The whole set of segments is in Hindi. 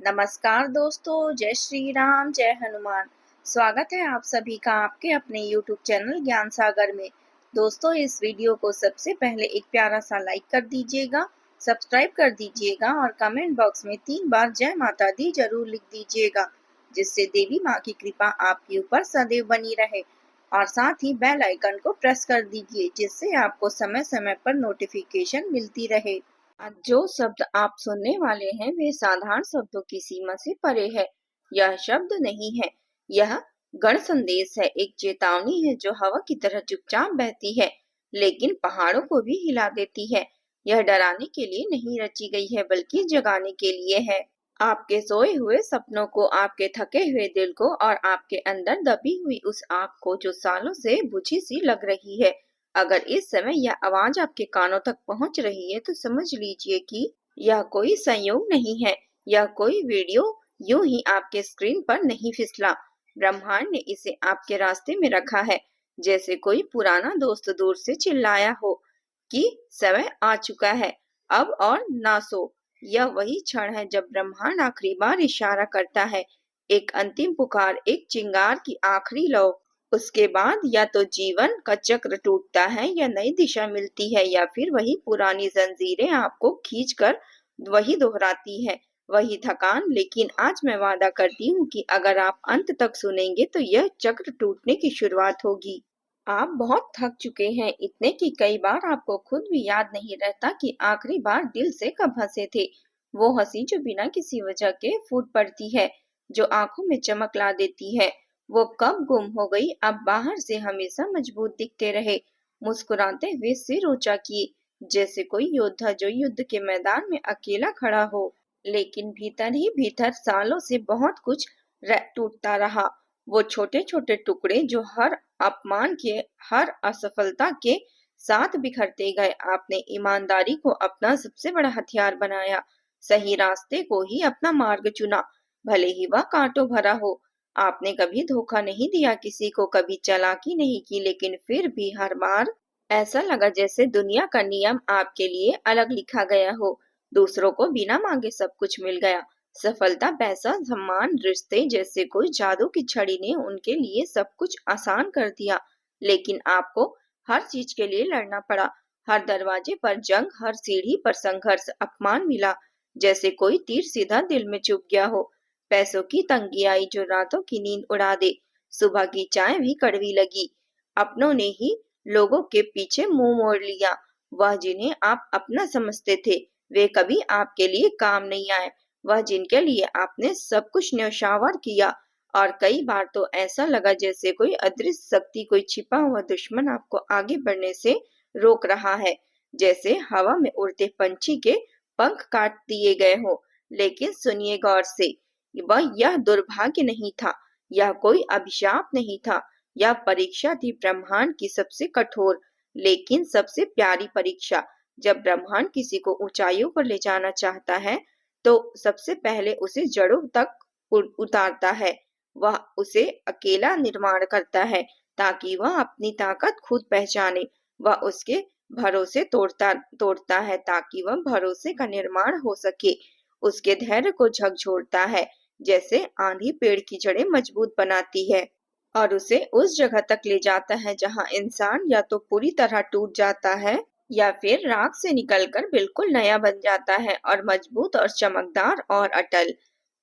नमस्कार दोस्तों, जय श्री राम, जय हनुमान। स्वागत है आप सभी का आपके अपने YouTube चैनल ज्ञान सागर में। दोस्तों, इस वीडियो को सबसे पहले एक प्यारा सा लाइक कर दीजिएगा, सब्सक्राइब कर दीजिएगा और कमेंट बॉक्स में 3 बार जय माता दी जरूर लिख दीजिएगा, जिससे देवी माँ की कृपा आपके ऊपर सदैव बनी रहे। और साथ ही बेल आइकन को प्रेस कर दीजिए, जिससे आपको समय समय पर नोटिफिकेशन मिलती रहे। आज जो शब्द आप सुनने वाले हैं वे साधारण शब्दों की सीमा से परे है। यह शब्द नहीं है, यह गण संदेश है, एक चेतावनी है जो हवा की तरह चुपचाप बहती है लेकिन पहाड़ों को भी हिला देती है। यह डराने के लिए नहीं रची गई है बल्कि जगाने के लिए है। आपके सोए हुए सपनों को, आपके थके हुए दिल को और आपके अंदर दबी हुई उस आग को जो सालों से बुझी सी लग रही है। अगर इस समय यह आवाज आपके कानों तक पहुंच रही है तो समझ लीजिए कि यह कोई संयोग नहीं है, यह कोई वीडियो यूं ही आपके स्क्रीन पर नहीं फिसला। ब्रह्मांड ने इसे आपके रास्ते में रखा है, जैसे कोई पुराना दोस्त दूर से चिल्लाया हो कि समय आ चुका है, अब और ना सो। यह वही क्षण है जब ब्रह्मांड आखिरी बार इशारा करता है, एक अंतिम पुकार, एक चिंगार की आखिरी लौ। उसके बाद या तो जीवन का चक्र टूटता है या नई दिशा मिलती है, या फिर वही पुरानी जंजीरें आपको खींचकर वही दोहराती है, वही थकान। लेकिन आज मैं वादा करती हूँ कि अगर आप अंत तक सुनेंगे तो यह चक्र टूटने की शुरुआत होगी। आप बहुत थक चुके हैं, इतने कि कई बार आपको खुद भी याद नहीं रहता कि आखिरी बार दिल से कब हंसे थे। वो हंसी जो बिना किसी वजह के फूट पड़ती है, जो आंखों में चमक ला देती है। वो कब गुम हो गई, अब बाहर से हमेशा मजबूत दिखते रहे, मुस्कुराते हुए सिर ऊंचा किए, जैसे कोई योद्धा जो युद्ध के मैदान में अकेला खड़ा हो। लेकिन भीतर ही भीतर सालों से बहुत कुछ टूटता रहा। वो छोटे छोटे टुकड़े जो हर अपमान के, हर असफलता के साथ बिखरते गए। आपने ईमानदारी को अपना सबसे बड़ा हथियार बनाया, सही रास्ते को ही अपना मार्ग चुना, भले ही वह कांटों भरा हो। आपने कभी धोखा नहीं दिया किसी को, कभी चालाकी नहीं की, लेकिन फिर भी हर बार ऐसा लगा जैसे दुनिया का नियम आपके लिए अलग लिखा गया हो। दूसरों को बिना मांगे सब कुछ मिल गया, सफलता, पैसा, सम्मान, रिश्ते, जैसे कोई जादू की छड़ी ने उनके लिए सब कुछ आसान कर दिया। लेकिन आपको हर चीज के लिए लड़ना पड़ा, हर दरवाजे पर जंग, हर सीढ़ी पर संघर्ष, अपमान मिला, जैसे कोई तीर सीधा दिल में चुभ गया हो। पैसों की तंगी आई जो रातों की नींद उड़ा दे, सुबह की चाय भी कड़वी लगी। अपनों ने ही लोगों के पीछे मुंह मोड़ लिया। वह जिन्हें आप अपना समझते थे वे कभी आपके लिए काम नहीं आए, वह जिनके लिए आपने सब कुछ न्यौछावर किया। और कई बार तो ऐसा लगा जैसे कोई अदृश्य शक्ति, कोई छिपा हुआ दुश्मन आपको आगे बढ़ने से रोक रहा है, जैसे हवा में उड़ते पंछी के पंख काट दिए गए हो। लेकिन सुनिए गौर से, वह यह दुर्भाग्य नहीं था, यह कोई अभिशाप नहीं था, यह परीक्षा थी, ब्रह्मांड की सबसे कठोर लेकिन सबसे प्यारी परीक्षा। जब ब्रह्मांड किसी को ऊंचाइयों पर ले जाना चाहता है तो सबसे पहले उसे जड़ों तक उतारता है। वह उसे अकेला निर्माण करता है ताकि वह अपनी ताकत खुद पहचाने। वह उसके भरोसे तोड़ता तोड़ता है ताकि वह भरोसे का निर्माण हो सके। उसके धैर्य को झकझोरता है, जैसे आंधी पेड़ की जड़ें मजबूत बनाती है, और उसे उस जगह तक ले जाता है जहां इंसान या तो पूरी तरह टूट जाता है या फिर राख से निकलकर बिल्कुल नया बन जाता है, और मजबूत और चमकदार और अटल।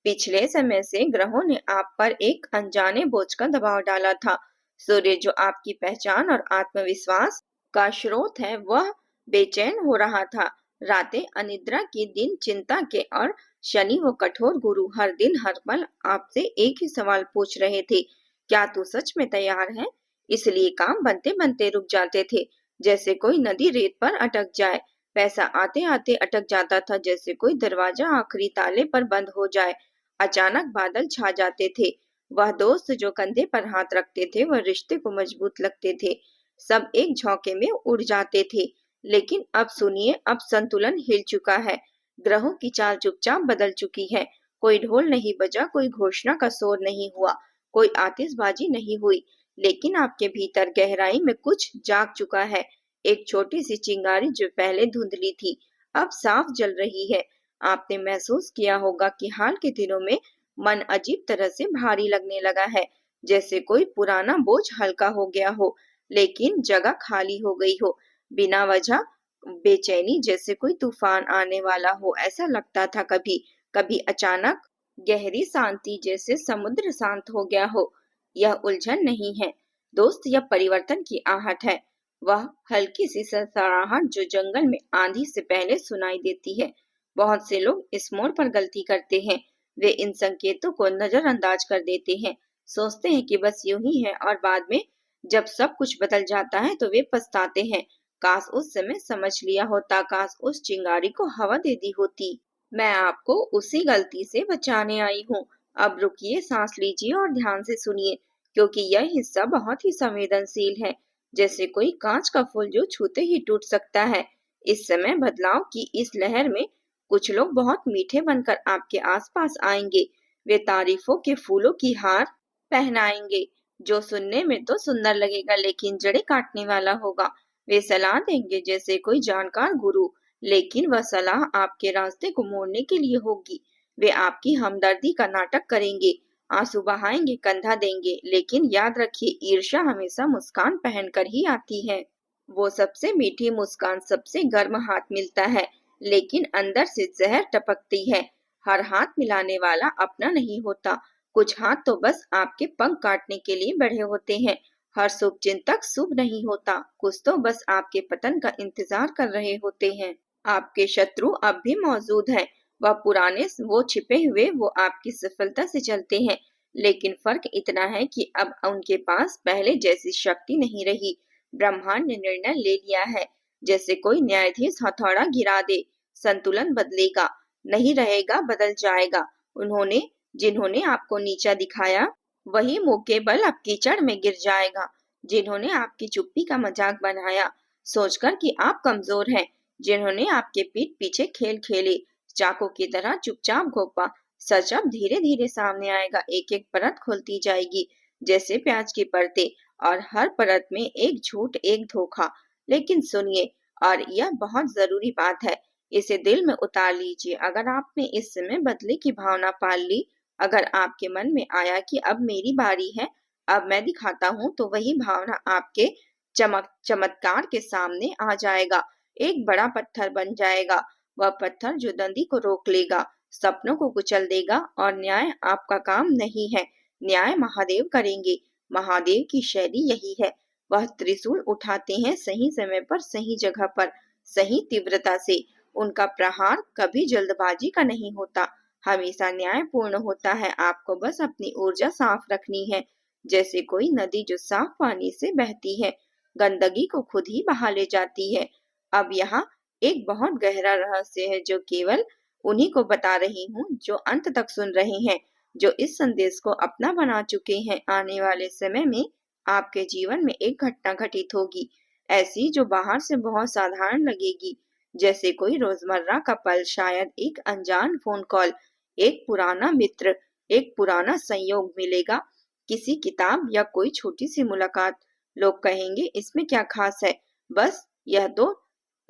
पिछले समय से ग्रहों ने आप पर एक अनजाने बोझ का दबाव डाला था। सूर्य जो आपकी पहचान और आत्मविश्वास का स्रोत है, वह बेचैन हो रहा था। रातें अनिद्रा की, दिन चिंता के, और शनि वो कठोर गुरु हर दिन हर पल आपसे एक ही सवाल पूछ रहे थे, क्या तू सच में तैयार है? इसलिए काम बनते बनते रुक जाते थे, जैसे कोई नदी रेत पर अटक जाए। पैसा आते आते अटक जाता था, जैसे कोई दरवाजा आखिरी ताले पर बंद हो जाए। अचानक बादल छा जाते थे। वह दोस्त जो कंधे पर हाथ रखते थे, वह रिश्ते को मजबूत लगते थे। सब एक झोंके में उड़ जाते थे। लेकिन अब सुनिए, अब संतुलन हिल चुका है। ग्रहों की चाल चुपचाप बदल चुकी है। कोई ढोल नहीं बजा, कोई घोषणा का शोर नहीं हुआ, कोई आतिशबाजी नहीं हुई, लेकिन आपके भीतर गहराई में कुछ जाग चुका है। एक छोटी सी चिंगारी जो पहले धुंधली थी, अब साफ जल रही है। आपने महसूस किया होगा कि हाल के दिनों में मन अजीब तरह से भारी लगने लगा है, जैसे कोई पुराना बोझ हल्का हो गया हो, लेकिन जगह खाली हो गई हो। बिना वजह बेचैनी, जैसे कोई तूफान आने वाला हो, ऐसा लगता था। कभी कभी अचानक गहरी शांति, जैसे समुद्र शांत हो गया हो। यह उलझन नहीं है दोस्त, यह परिवर्तन की आहट है। वह हल्की सी सरसराहट जो जंगल में आंधी से पहले सुनाई देती है। बहुत से लोग इस मोड़ पर गलती करते हैं। वे इन संकेतों को नजरअंदाज कर देते हैं, सोचते हैं कि बस यूं ही है, और बाद में जब सब कुछ बदल जाता है तो वे पछताते हैं। काश उस समय समझ लिया होता, काश उस चिंगारी को हवा दे दी होती। मैं आपको उसी गलती से बचाने आई हूँ। अब रुकिए, सांस लीजिए और ध्यान से सुनिए, क्योंकि यह हिस्सा बहुत ही संवेदनशील है, जैसे कोई कांच का फूल जो छूते ही टूट सकता है। इस समय बदलाव की इस लहर में कुछ लोग बहुत मीठे बनकर आपके आसपास आएंगे। वे तारीफों के फूलों की हार पहनाएंगे, जो सुनने में तो सुंदर लगेगा लेकिन जड़ें काटने वाला होगा। वे सलाह देंगे जैसे कोई जानकार गुरु, लेकिन वह सलाह आपके रास्ते को मोड़ने के लिए होगी। वे आपकी हमदर्दी का नाटक करेंगे, आंसू बहाएंगे, कंधा देंगे, लेकिन याद रखिए, ईर्ष्या हमेशा मुस्कान पहनकर ही आती है। वो सबसे मीठी मुस्कान सबसे गर्म हाथ मिलता है, लेकिन अंदर से जहर टपकती है। हर हाथ मिलाने वाला अपना नहीं होता। कुछ हाथ तो बस आपके पंख काटने के लिए बढ़े होते हैं। हर शुभ चिंतक शुभ नहीं होता, कुछ तो बस आपके पतन का इंतजार कर रहे होते हैं। आपके शत्रु अब भी मौजूद हैं। वह पुराने, वो छिपे हुए, वो आपकी सफलता से चलते हैं, लेकिन फर्क इतना है कि अब उनके पास पहले जैसी शक्ति नहीं रही। ब्रह्मांड ने निर्णय ले लिया है, जैसे कोई न्यायाधीश हथौड़ा गिरा दे। संतुलन बदलेगा नहीं रहेगा, बदल जाएगा। उन्होंने जिन्होंने आपको नीचा दिखाया, वही मुंह के बल अब कीचड़ में गिर जाएगा। जिन्होंने आपकी चुप्पी का मजाक बनाया, सोचकर कि आप कमजोर हैं, जिन्होंने आपके पीठ पीछे खेल खेले, चाकू की तरह चुपचाप घोपा, सच अब धीरे धीरे सामने आएगा। एक एक परत खुलती जाएगी, जैसे प्याज की परतें, और हर परत में एक झूठ, एक धोखा। लेकिन सुनिए, और यह बहुत जरूरी बात है, इसे दिल में उतार लीजिए। अगर आपने इस समय बदले की भावना पाल ली, अगर आपके मन में आया कि अब मेरी बारी है, अब मैं दिखाता हूँ, तो वही भावना आपके चमत्कार के सामने आ जाएगा। एक बड़ा पत्थर बन जाएगा, वह पत्थर जो नदी को रोक लेगा, सपनों को कुचल देगा। और न्याय आपका काम नहीं है, न्याय महादेव करेंगे। महादेव की शैली यही है, वह त्रिशूल उठाते हैं सही समय पर, सही जगह पर, सही तीव्रता से। उनका प्रहार कभी जल्दबाजी का नहीं होता, हमेशा न्यायपूर्ण होता है। आपको बस अपनी ऊर्जा साफ रखनी है, जैसे कोई नदी जो साफ पानी से बहती है, गंदगी को खुद ही बहा ले जाती है। अब यहाँ एक बहुत गहरा रहस्य है, जो केवल उन्हीं को बता रही हूँ जो अंत तक सुन रहे हैं, जो इस संदेश को अपना बना चुके हैं। आने वाले समय में आपके जीवन में एक घटना घटित होगी, ऐसी जो बाहर से बहुत साधारण लगेगी, जैसे कोई रोजमर्रा का पल, शायद एक अनजान फोन कॉल, एक पुराना मित्र, एक पुराना संयोग मिलेगा, किसी किताब या कोई छोटी सी मुलाकात। लोग कहेंगे इसमें क्या खास है, बस यह दो।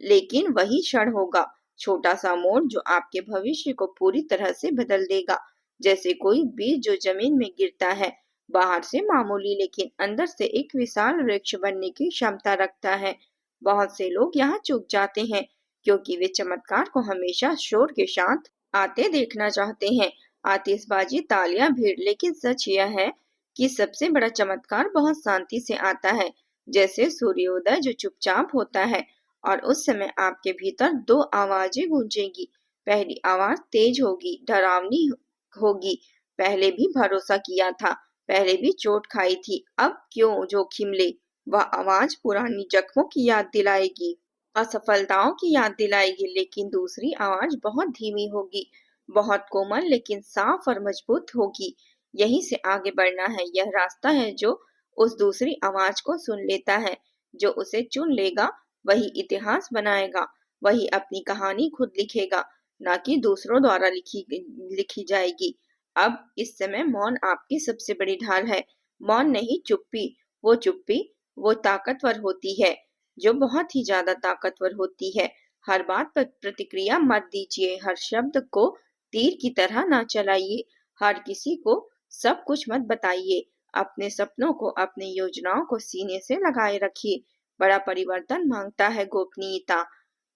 लेकिन वही क्षण होगा, छोटा सा मोड़, जो आपके भविष्य को पूरी तरह से बदल देगा। जैसे कोई बीज जो जमीन में गिरता है, बाहर से मामूली, लेकिन अंदर से एक विशाल वृक्ष बनने की क्षमता रखता है। बहुत से लोग यहाँ चूक जाते हैं, क्योंकि वे चमत्कार को हमेशा शोर के साथ आते देखना चाहते हैं, आतिशबाजी, तालियां, भीड़। लेकिन सच यह है कि सबसे बड़ा चमत्कार बहुत शांति से आता है, जैसे सूर्योदय जो चुपचाप होता है। और उस समय आपके भीतर दो आवाजें गूंजेंगी। पहली आवाज तेज होगी, डरावनी होगी। पहले भी भरोसा किया था, पहले भी चोट खाई थी, अब क्यों जोखिम ले। वह आवाज पुरानी जख्मों की याद दिलाएगी, असफलताओं की याद दिलाएगी। लेकिन दूसरी आवाज बहुत धीमी होगी, बहुत कोमल, लेकिन साफ और मजबूत होगी। यहीं से आगे बढ़ना है। यह रास्ता है जो उस दूसरी आवाज को सुन लेता है, जो उसे चुन लेगा, वही इतिहास बनाएगा, वही अपनी कहानी खुद लिखेगा, ना कि दूसरों द्वारा लिखी जाएगी। अब इस समय मौन आपकी सबसे बड़ी ढाल है। मौन नहीं, चुप्पी। वो चुप्पी, वो ताकतवर होती है, जो बहुत ही ज्यादा ताकतवर होती है। हर बात पर प्रतिक्रिया मत दीजिए, हर शब्द को तीर की तरह ना चलाइए, हर किसी को सब कुछ मत बताइए। अपने सपनों को, अपनी योजनाओं को सीने से लगाए रखिए। बड़ा परिवर्तन मांगता है गोपनीयता,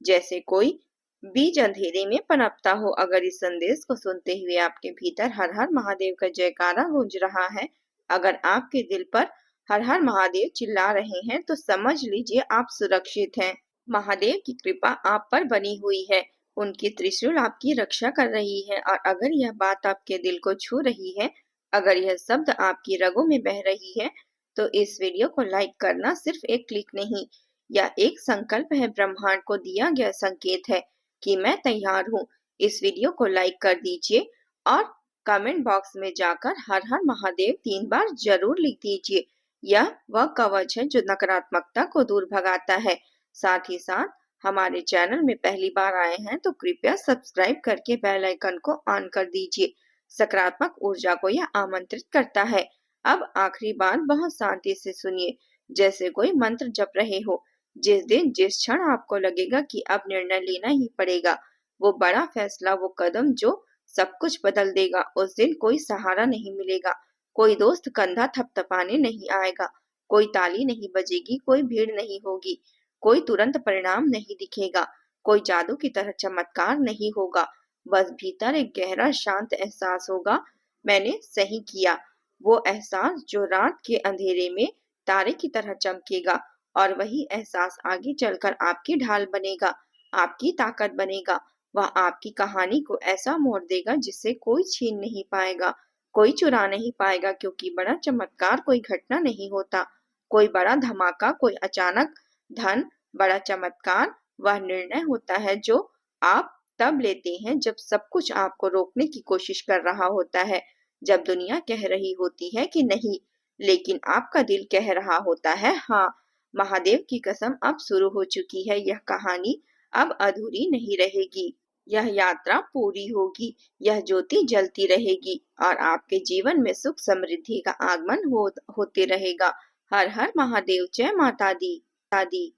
जैसे कोई बीज अंधेरे में पनपता हो। अगर इस संदेश को सुनते हुए आपके भीतर हर हर महादेव का जयकारा गूंज रहा है, अगर आपके दिल पर हर हर महादेव चिल्ला रहे हैं, तो समझ लीजिए आप सुरक्षित हैं। महादेव की कृपा आप पर बनी हुई है, उनकी त्रिशूल आपकी रक्षा कर रही है। और अगर यह बात आपके दिल को छू रही है, अगर यह शब्द आपकी रगों में बह रही है, तो इस वीडियो को लाइक करना सिर्फ एक क्लिक नहीं, यह एक संकल्प है, ब्रह्मांड को दिया गया संकेत है कि मैं तैयार हूँ। इस वीडियो को लाइक कर दीजिए और कमेंट बॉक्स में जाकर हर हर महादेव 3 बार जरूर लिख दीजिए। यह वह कवच है जो नकारात्मकता को दूर भगाता है। साथ ही साथ हमारे चैनल में पहली बार आए हैं तो कृपया सब्सक्राइब करके बेल आइकन को ऑन कर दीजिए। सकारात्मक ऊर्जा को यह आमंत्रित करता है। अब आखिरी बात बहुत शांति से सुनिए, जैसे कोई मंत्र जप रहे हो। जिस दिन, जिस क्षण आपको लगेगा कि अब निर्णय लेना ही पड़ेगा, वो बड़ा फैसला, वो कदम जो सब कुछ बदल देगा, उस दिन कोई सहारा नहीं मिलेगा, कोई दोस्त कंधा थपथपाने नहीं आएगा, कोई ताली नहीं बजेगी, कोई भीड़ नहीं होगी, कोई तुरंत परिणाम नहीं दिखेगा, कोई जादू की तरह चमत्कार नहीं होगा। बस भीतर एक गहरा शांत एहसास होगा, मैंने सही किया। वो एहसास जो रात के अंधेरे में तारे की तरह चमकेगा, और वही एहसास आगे चलकर आपकी ढाल बनेगा, आपकी ताकत बनेगा। वह आपकी कहानी को ऐसा मोड़ देगा जिससे कोई छीन नहीं पाएगा, कोई चुरा नहीं पाएगा, क्योंकि बड़ा चमत्कार कोई घटना नहीं होता, कोई बड़ा धमाका, कोई अचानक धन। बड़ा चमत्कार वह निर्णय होता है जो आप तब लेते हैं जब सब कुछ आपको रोकने की कोशिश कर रहा होता है, जब दुनिया कह रही होती है कि नहीं, लेकिन आपका दिल कह रहा होता है हाँ। महादेव की कसम, अब शुरू हो चुकी है यह कहानी, अब अधूरी नहीं रहेगी। यह यात्रा पूरी होगी, यह ज्योति जलती रहेगी और आपके जीवन में सुख समृद्धि का आगमन होते रहेगा। हर हर महादेव, जय माता दी।